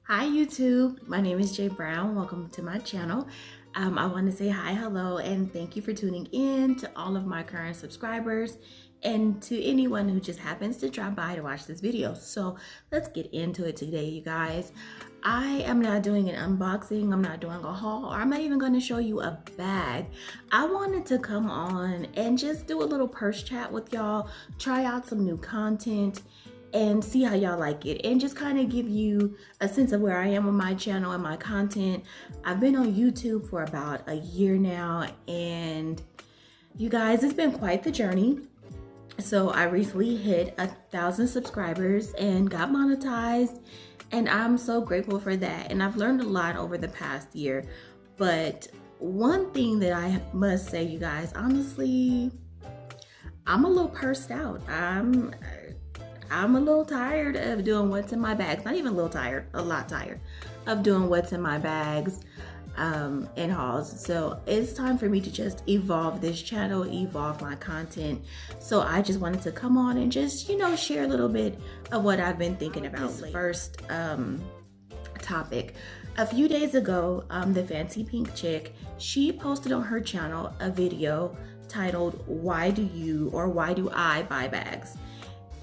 Hi YouTube, my name is Jay Brown. Welcome to my channel. I want to say hi, hello, and thank you for tuning in to all of my current subscribers and to anyone who just happens to drop by to watch this video. So let's get into it today, you guys. I am not doing an unboxing, I'm not doing a haul, or I'm not even going to show you a bag. I wanted to come on and just do a little purse chat with y'all, try out some new content, and see how y'all like it, and just kind of give you a sense of where I am with my channel and my content. I've been on YouTube for about a year now, and you guys, it's been quite the journey. So I recently hit 1,000 subscribers and got monetized, and I'm so grateful for that. And I've learned a lot over the past year. But one thing that I must say, you guys, honestly, I'm a little pursed out. I'm a little tired of doing what's in my bags. Not even a little tired, a lot tired of doing what's in my bags and hauls. So it's time for me to just evolve this channel, evolve my content. So I just wanted to come on and just, share a little bit of what I've been thinking about. This first topic. A few days ago, the Fancy Pink chick, she posted on her channel a video titled, why do I buy bags?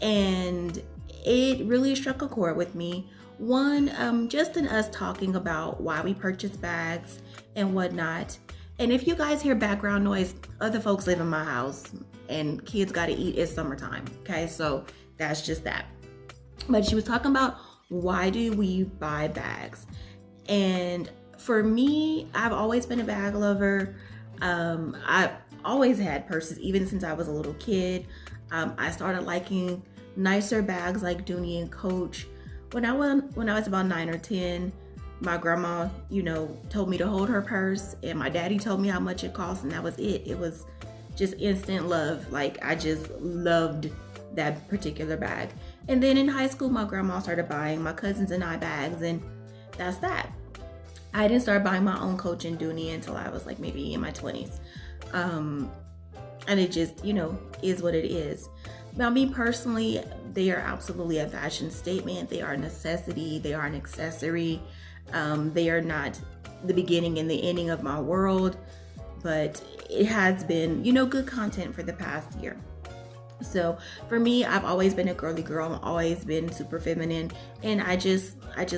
And it really struck a chord with me. One, just in us talking about why we purchase bags and whatnot. And if you guys hear background noise, other folks live in my house and kids gotta eat. It's summertime, okay? So that's just that. But she was talking about why do we buy bags? And for me, I've always been a bag lover. I've always had purses, even since I was a little kid. I started liking nicer bags like Dooney and Coach when I was about 9 or 10. My grandma, told me to hold her purse, and my daddy told me how much it cost, and that was it. It was just instant love. Like, I just loved that particular bag. And then in high school, my grandma started buying my cousins and I bags, and that's that. I didn't start buying my own Coach and Dooney until I was like maybe in my 20s. And it just, is what it is. Now, me personally, they are absolutely a fashion statement. They are a necessity. They are an accessory. They are not the beginning and the ending of my world, but it has been, good content for the past year. So for me, I've always been a girly girl. I've always been super feminine, and I just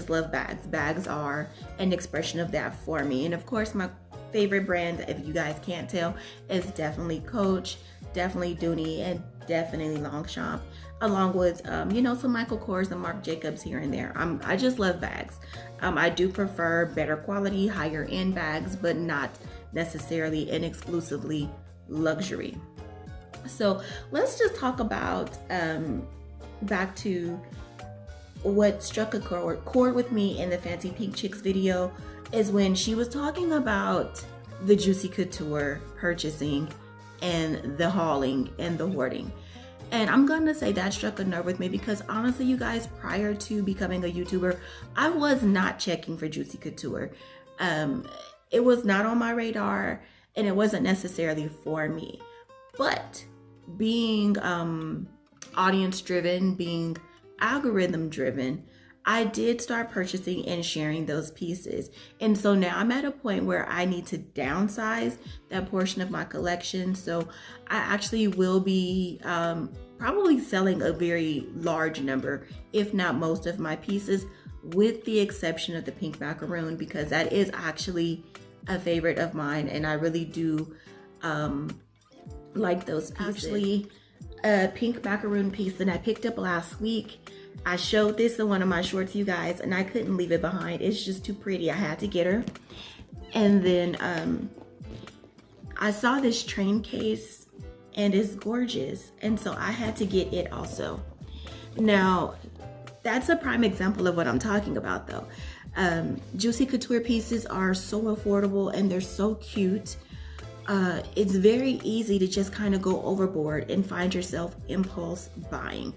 love bags. Bags are an expression of that for me. And of course, my favorite brand, if you guys can't tell, is definitely Coach, definitely Dooney, and definitely Longchamp, along with some Michael Kors and Marc Jacobs here and there. I just love bags. I do prefer better quality, higher end bags, but not necessarily and exclusively luxury. So let's just talk about back to what struck a chord with me in the Fancy Pink Chicks video, is when she was talking about the Juicy Couture purchasing and the hauling and the hoarding. And I'm gonna say that struck a nerve with me because honestly, you guys, prior to becoming a YouTuber, I was not checking for Juicy Couture. It was not on my radar, and it wasn't necessarily for me. But being audience driven, being algorithm driven, I did start purchasing and sharing those pieces. And so now I'm at a point where I need to downsize that portion of my collection. So I actually will be probably selling a very large number, if not most of my pieces, with the exception of the pink macaroon, because that is actually a favorite of mine. And I really do like those pieces. Actually, a pink macaroon piece that I picked up last week. I showed this in one of my shorts, you guys, and I couldn't leave it behind. It's just too pretty. I had to get her. And then I saw this train case, and it's gorgeous. And so I had to get it also. Now, that's a prime example of what I'm talking about, though. Juicy Couture pieces are so affordable, and they're so cute. It's very easy to just kind of go overboard and find yourself impulse buying.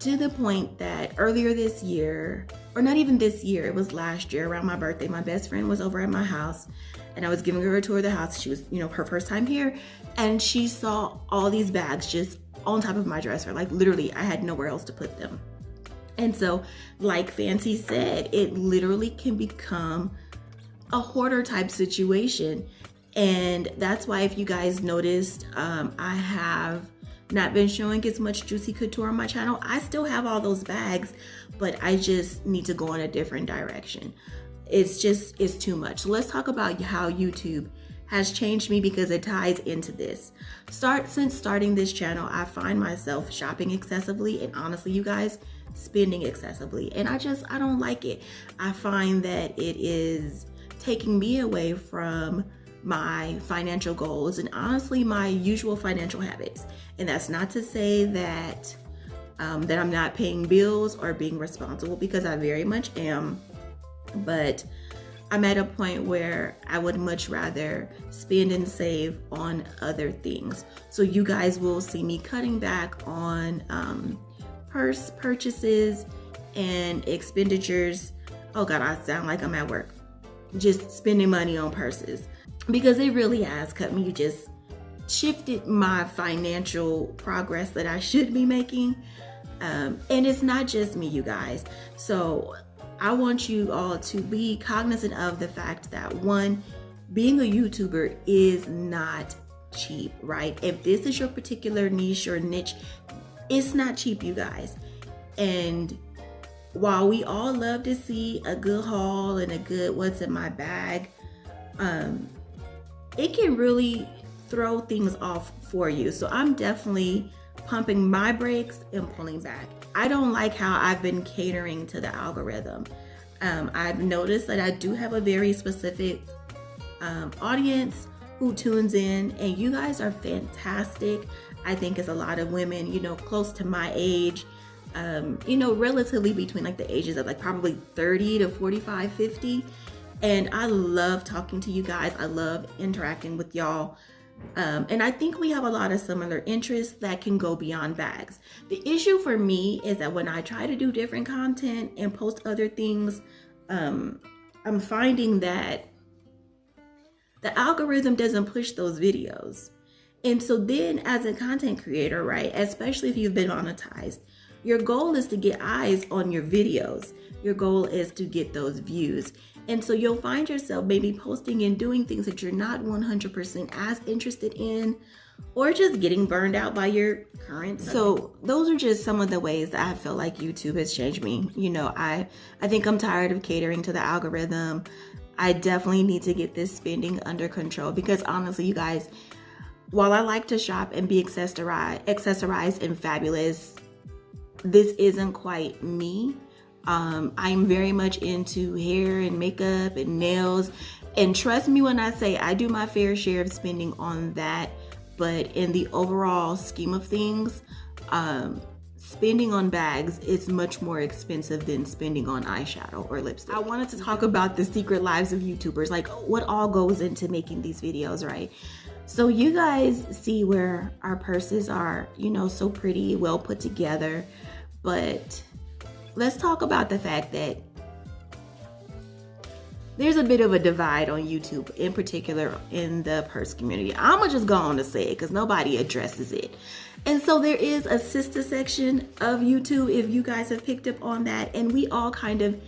To the point that earlier this year, or not even this year, it was last year around my birthday, my best friend was over at my house and I was giving her a tour of the house. She was, her first time here, and she saw all these bags just on top of my dresser. Like literally, I had nowhere else to put them. And so, like Fancy said, it literally can become a hoarder type situation. And that's why, if you guys noticed, I have not been showing as much Juicy Couture on my channel. I still have all those bags, but I just need to go in a different direction. It's too much. So let's talk about how YouTube has changed me, because it ties into this. Since starting this channel, I find myself shopping excessively, and honestly, you guys, spending excessively. And I don't like it. I find that it is taking me away from my financial goals and honestly my usual financial habits. And that's not to say that that I'm not paying bills or being responsible, because I very much am. But I'm at a point where I would much rather spend and save on other things. So you guys will see me cutting back on purse purchases and expenditures. Oh God, I sound like I'm at work. Just spending money on purses, because it really has cut me, just shifted my financial progress that I should be making. And it's not just me, you guys. So I want you all to be cognizant of the fact that, one, being a YouTuber is not cheap, right? If this is your particular niche or niche, it's not cheap, you guys. And while we all love to see a good haul and a good what's in my bag, it can really throw things off for you. So I'm definitely pumping my brakes and pulling back. I don't like how I've been catering to the algorithm. I've noticed that I do have a very specific audience who tunes in, and you guys are fantastic. I think it's a lot of women, close to my age, relatively between like the ages of like probably 30 to 45, 50. And I love talking to you guys. I love interacting with y'all. And I think we have a lot of similar interests that can go beyond bags. The issue for me is that when I try to do different content and post other things, I'm finding that the algorithm doesn't push those videos. And so then as a content creator, right, especially if you've been monetized, your goal is to get eyes on your videos. Your goal is to get those views. And so you'll find yourself maybe posting and doing things that you're not 100% as interested in, or just getting burned out by your current. So those are just some of the ways that I feel like YouTube has changed me. I think I'm tired of catering to the algorithm. I definitely need to get this spending under control, because honestly, you guys, while I like to shop and be accessorized and fabulous, this isn't quite me. I'm very much into hair and makeup and nails. And trust me when I say I do my fair share of spending on that. But in the overall scheme of things, spending on bags is much more expensive than spending on eyeshadow or lipstick. I wanted to talk about the secret lives of YouTubers, like what all goes into making these videos, right? So you guys see where our purses are, so pretty, well put together. But let's talk about the fact that there's a bit of a divide on YouTube, in particular in the purse community. I'm gonna just go on to say it because nobody addresses it. And so there is a sister section of YouTube, if you guys have picked up on that, and we all kind of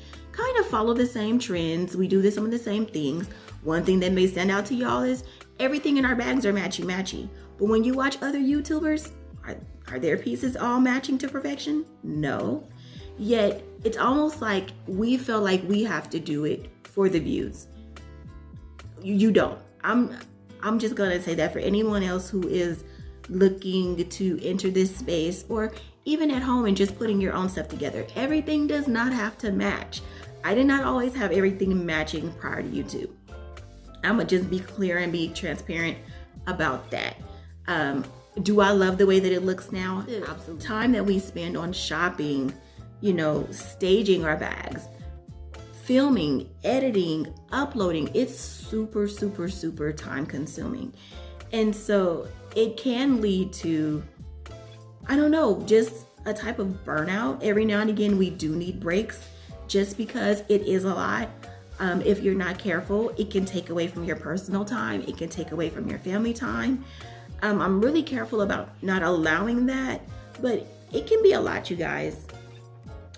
follow the same trends. We do some of the same things. One thing that may stand out to y'all is everything in our bags are matchy-matchy. But when you watch other YouTubers, are their pieces all matching to perfection? No. Yet it's almost like we feel like we have to do it for the views. You don't. I'm just gonna say that for anyone else who is looking to enter this space, or even at home and just putting your own stuff together, everything does not have to match. I did not always have everything matching prior to YouTube. I'm gonna just be clear and be transparent about that. Do I love the way that it looks now? Absolutely. Time that we spend on shopping, staging our bags, filming, editing, uploading, it's super, super, super time consuming. And so it can lead to, just a type of burnout. Every now and again, we do need breaks just because it is a lot. If you're not careful, it can take away from your personal time. It can take away from your family time. I'm really careful about not allowing that, but it can be a lot, you guys.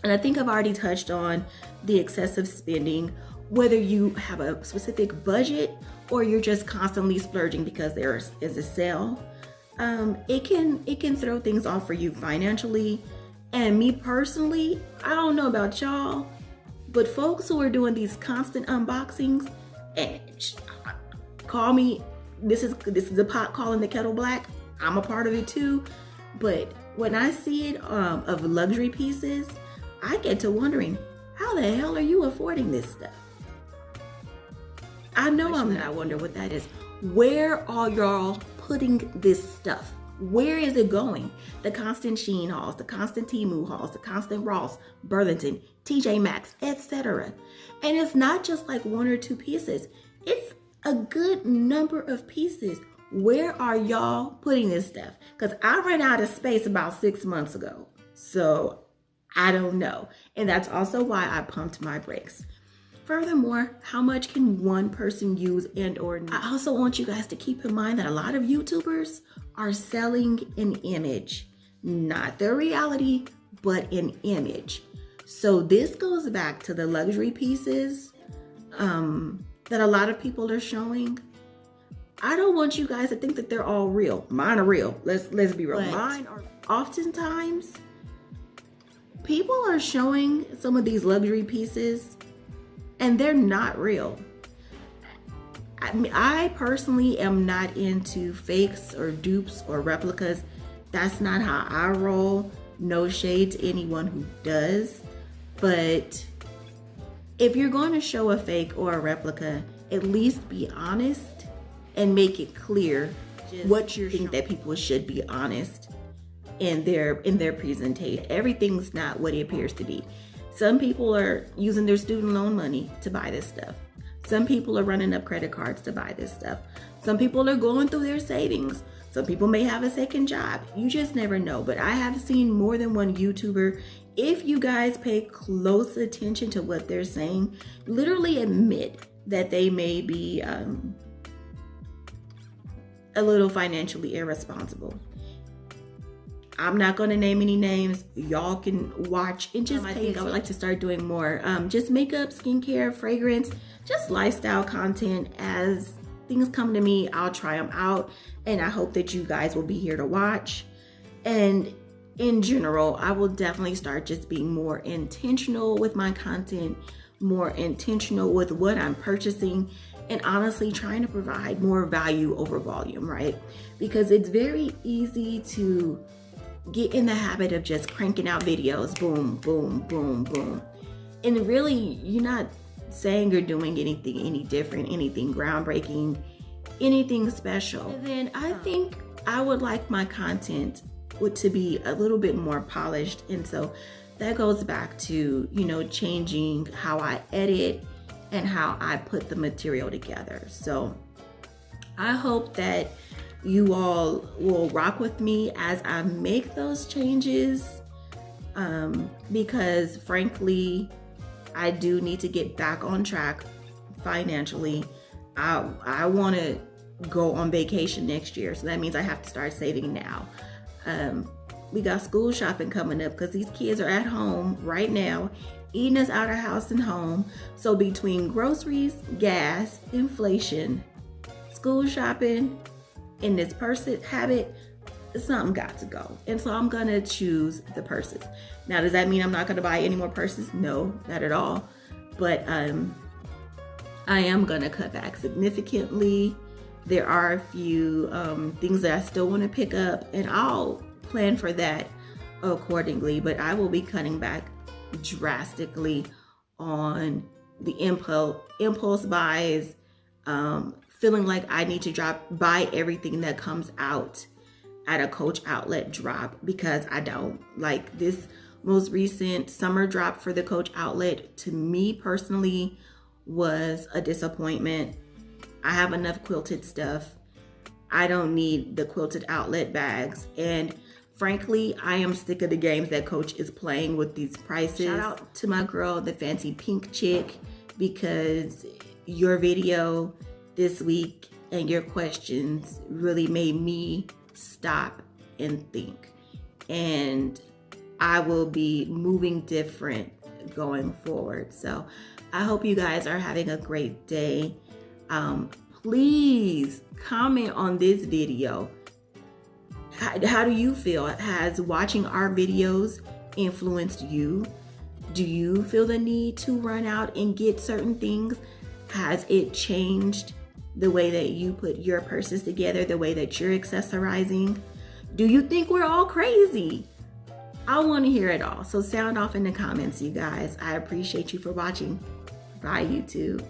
And I think I've already touched on the excessive spending, whether you have a specific budget or you're just constantly splurging because there is a sale. It can throw things off for you financially. And me personally, I don't know about y'all, but folks who are doing these constant unboxings, and call me, this is a pot calling the kettle black. I'm a part of it too. But when I see it of luxury pieces, I get to wondering, how the hell are you affording this stuff? I know I'm not. I wonder what that is. Where are y'all putting this stuff? Where is it going? The constant Shein hauls, the constant Temu hauls, the constant Ross, Burlington, TJ Maxx, etc. And it's not just like one or two pieces. It's a good number of pieces. Where are y'all putting this stuff? Because I ran out of space about 6 months ago. So I don't know. And that's also why I pumped my brakes. Furthermore, how much can one person use and or not? I also want you guys to keep in mind that a lot of YouTubers are selling an image, not the reality, but an image. So this goes back to the luxury pieces that a lot of people are showing. I don't want you guys to think that they're all real. Mine are real. Let's be real. But mine are. Oftentimes, people are showing some of these luxury pieces and they're not real. I mean, I personally am not into fakes or dupes or replicas. That's not how I roll. No shade to anyone who does. But if you're going to show a fake or a replica, at least be honest and make it clear what you think that people should be honest in their presentation. Everything's not what it appears to be. Some people are using their student loan money to buy this stuff. Some people are running up credit cards to buy this stuff. Some people are going through their savings. Some people may have a second job. You just never know. But I have seen more than one YouTuber, if you guys pay close attention to what they're saying, literally admit that they may be a little financially irresponsible. I'm not going to name any names. Y'all can watch and just I think I would like to start doing more just makeup, skincare, fragrance, just lifestyle content. As things come to me, I'll try them out, and I hope that you guys will be here to watch. And in general, I will definitely start just being more intentional with my content, more intentional with what I'm purchasing, and honestly trying to provide more value over volume, right? Because it's very easy to get in the habit of just cranking out videos, boom, boom, boom, boom. And really, you're not saying or doing anything any different, anything groundbreaking, anything special. And then I think I would like my content to be a little bit more polished. And so that goes back to, changing how I edit and how I put the material together. So I hope that you all will rock with me as I make those changes, because frankly, I do need to get back on track financially. I want to go on vacation next year, so that means I have to start saving now. We got school shopping coming up because these kids are at home right now, eating us out of house and home. So between groceries, gas, inflation, school shopping, and this purse habit, something got to go. And so I'm gonna choose the purses. Now, does that mean I'm not gonna buy any more purses? No, not at all. But I am gonna cut back significantly. There are a few things that I still want to pick up, and I'll plan for that accordingly. But I will be cutting back drastically on the impulse buys, feeling like I need to buy everything that comes out at a Coach outlet drop, because I don't. Like this most recent summer drop for the Coach outlet, to me personally, was a disappointment. I have enough quilted stuff. I don't need the quilted outlet bags. And frankly, I am sick of the games that Coach is playing with these prices. Shout out to my girl, the fancy pink chick, because your video this week and your questions really made me stop and think. And I will be moving different going forward. So I hope you guys are having a great day. Please comment on this video. How do you feel? Has watching our videos influenced you? Do you feel the need to run out and get certain things? Has it changed the way that you put your purses together, the way that you're accessorizing? Do you think we're all crazy? I want to hear it all. So sound off in the comments, you guys. I appreciate you for watching. Bye, YouTube.